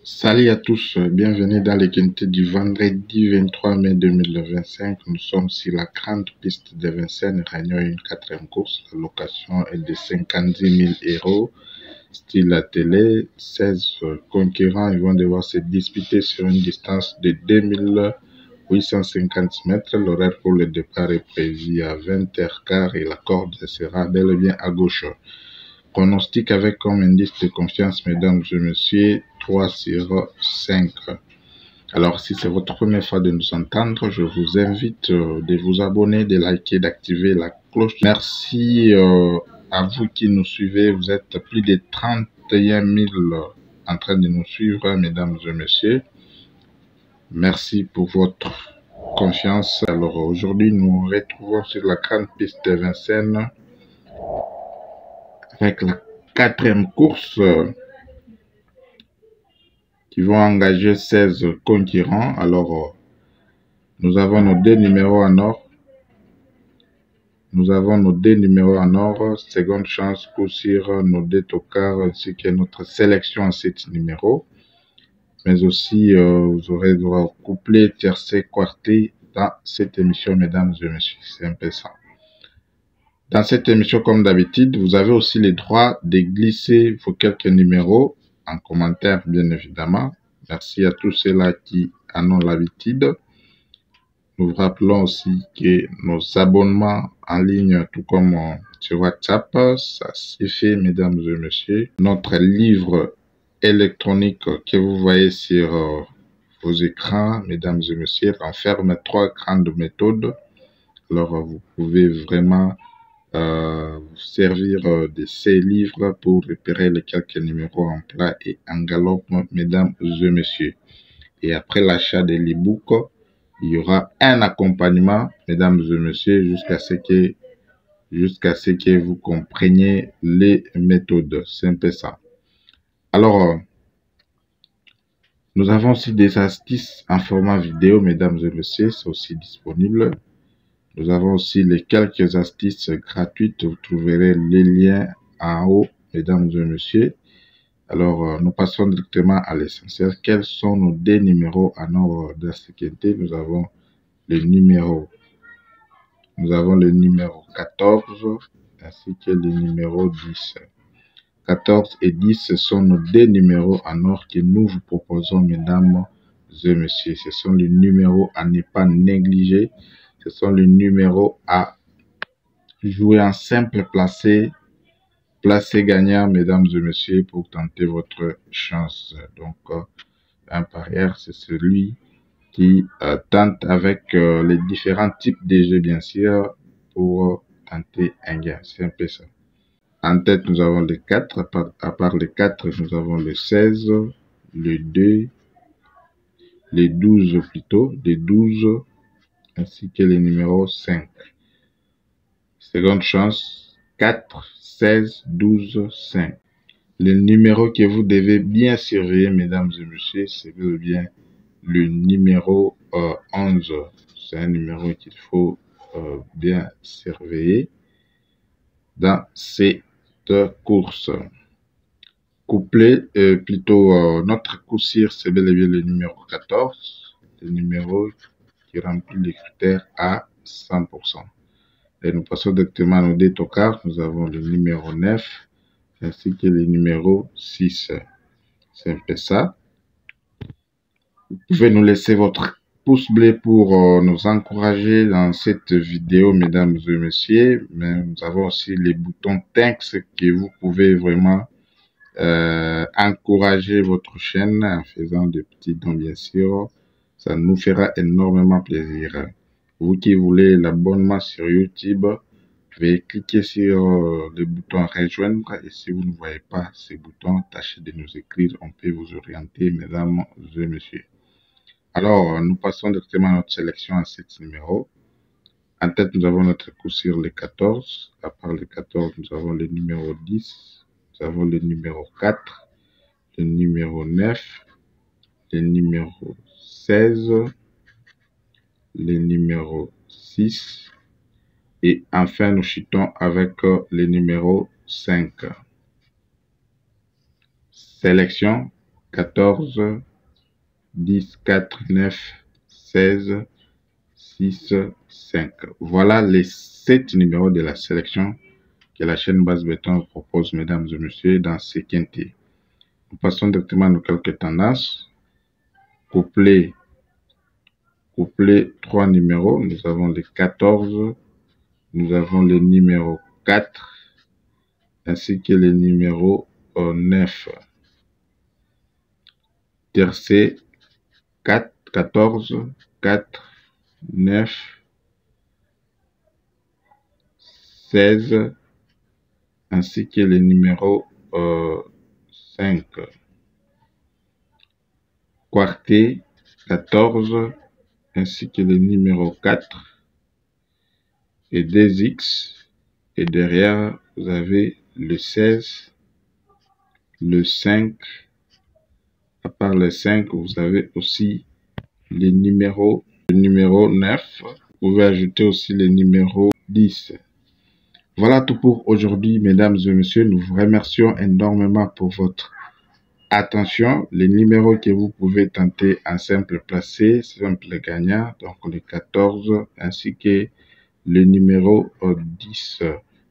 Salut à tous, bienvenue dans les quintés du vendredi 23 mai 2025. Nous sommes sur la grande piste de Vincennes, réunion une quatrième course. La location est de 50 000 €. Style à télé, 16 concurrents ils vont devoir se disputer sur une distance de 2850 mètres. L'horaire pour le départ est prévu à 20h15 et la corde sera bel et bien à gauche. Pronostic avec comme indice de confiance, mesdames et messieurs, 3 sur 5. Alors, si c'est votre première fois de nous entendre, je vous invite de vous abonner, de liker, d'activer la cloche. Merci à vous qui nous suivez. Vous êtes plus de 31 000 en train de nous suivre, mesdames et messieurs. Merci pour votre confiance. Alors, aujourd'hui, nous nous retrouvons sur la grande piste de Vincennes avec la quatrième course qui vont engager 16 concurrents. Alors, nous avons nos deux numéros en or. Seconde chance, coup sur nos deux tocards, ainsi que notre sélection en 7 numéros. Mais aussi, vous aurez droit au couplet, tiercé, quarté dans cette émission, mesdames et messieurs. C'est un peu ça. Dans cette émission, comme d'habitude, vous avez aussi le droit de glisser vos quelques numéros en commentaire, bien évidemment. Merci à tous ceux-là qui en ont l'habitude. Nous vous rappelons aussi que nos abonnements en ligne, tout comme sur WhatsApp, ça s'est fait, mesdames et messieurs. Notre livre électronique que vous voyez sur vos écrans, mesdames et messieurs, renferme 3 grandes méthodes. Alors, vous pouvez vraiment vous servir de ces livres pour repérer les quelques numéros en plat et en galop, mesdames et messieurs. Et après l'achat de l'e-book, il y aura un accompagnement, mesdames et messieurs, jusqu'à ce que vous compreniez les méthodes. C'est un peu ça. Alors, nous avons aussi des astuces en format vidéo, mesdames et messieurs, c'est aussi disponible. Nous avons aussi les quelques astuces gratuites. Vous trouverez les liens en haut, mesdames et messieurs. Alors, nous passons directement à l'essentiel. Quels sont nos deux numéros en ordre de sécurité? Nous avons le numéro 14 ainsi que le numéro 10. 14 et 10, ce sont nos deux numéros en ordre que nous vous proposons, mesdames et messieurs. Ce sont les numéros à ne pas négliger. Ce sont les numéros à jouer en simple placé gagnant, mesdames et messieurs, pour tenter votre chance. Donc, un parieur, c'est celui qui tente avec les différents types de jeux, bien sûr, pour tenter un gain. C'est un peu ça. En tête, nous avons les 4. À part les 4, nous avons le 16, le 2, les 12 plutôt, les 12, ainsi que le numéro 5. Seconde chance, 4, 16, 12, 5. Le numéro que vous devez bien surveiller, mesdames et messieurs, c'est bien le numéro 11. C'est un numéro qu'il faut bien surveiller dans cette course. Couplet, notre coup-sur, c'est bel et bien le numéro 14, le numéro qui remplit les critères à 100%. Et nous passons directement à nos deux tocards. Nous avons le numéro 9 ainsi que le numéro 6. C'est un peu ça. Vous pouvez nous laisser votre pouce bleu pour nous encourager dans cette vidéo, mesdames et messieurs. Mais nous avons aussi les boutons thanks que vous pouvez vraiment encourager votre chaîne en faisant des petits dons, bien sûr. Ça nous fera énormément plaisir. Vous qui voulez l'abonnement sur YouTube, veuillez cliquer sur le bouton rejoindre et si vous ne voyez pas ces boutons, tâchez de nous écrire, on peut vous orienter, mesdames et messieurs. Alors, nous passons directement à notre sélection en 7 numéros. En tête, nous avons notre coup sur les 14. À part les 14, nous avons le numéro 10, nous avons le numéro 4, le numéro 9, le numéro 16, le numéro 6 et enfin nous chutons avec le numéro 5. Sélection 14, 10, 4, 9, 16, 6, 5. Voilà les 7 numéros de la sélection que la chaîne Basse Béton propose, mesdames et messieurs, dans ce quintet. Nous passons directement à nos quelques tendances. Couplet 3 numéros. Nous avons les 14, nous avons le numéro 4, ainsi que le numéro 9. Tiercé 4, 14, 4, 9, 16, ainsi que le numéro 5. Quarté 14, ainsi que le numéro 4 et 2X. Et derrière, vous avez le 16, le 5. À part le 5, vous avez aussi le numéro 9. Vous pouvez ajouter aussi le numéro 10. Voilà tout pour aujourd'hui, mesdames et messieurs. Nous vous remercions énormément pour votre attention. Les numéros que vous pouvez tenter en simple placé, simple gagnant, donc le 14, ainsi que le numéro 10.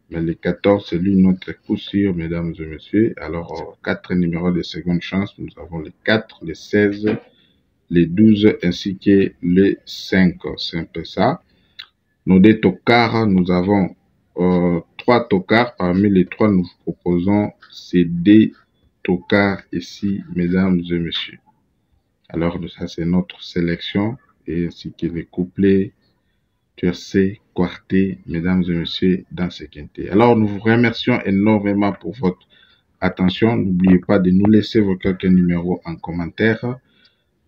Mais le 14, c'est lui notre coup sûr, mesdames et messieurs. Alors, 4 numéros de seconde chance. Nous avons le 4, le 16, le 12, ainsi que le 5. C'est un peu ça. Nos 2 tocards, nous avons 3 tocards. Parmi les 3, nous vous proposons ces 2 tocards ici, mesdames et messieurs. Alors, ça, c'est notre sélection, et ainsi que les couplets, tiercé, quarté, mesdames et messieurs, dans ce quintet. Alors, nous vous remercions énormément pour votre attention. N'oubliez pas de nous laisser vos quelques numéros en commentaire.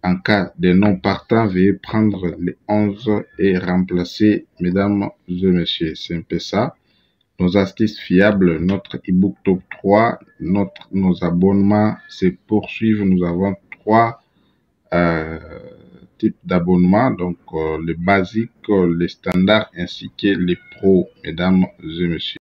En cas de non partant, veuillez prendre les 11 et remplacer, mesdames et messieurs. C'est un peu ça. Nos astuces fiables, notre e-book top 3, nos abonnements se poursuivent. Nous avons 3 types d'abonnements, donc les basiques, les standards ainsi que les pros, mesdames et messieurs.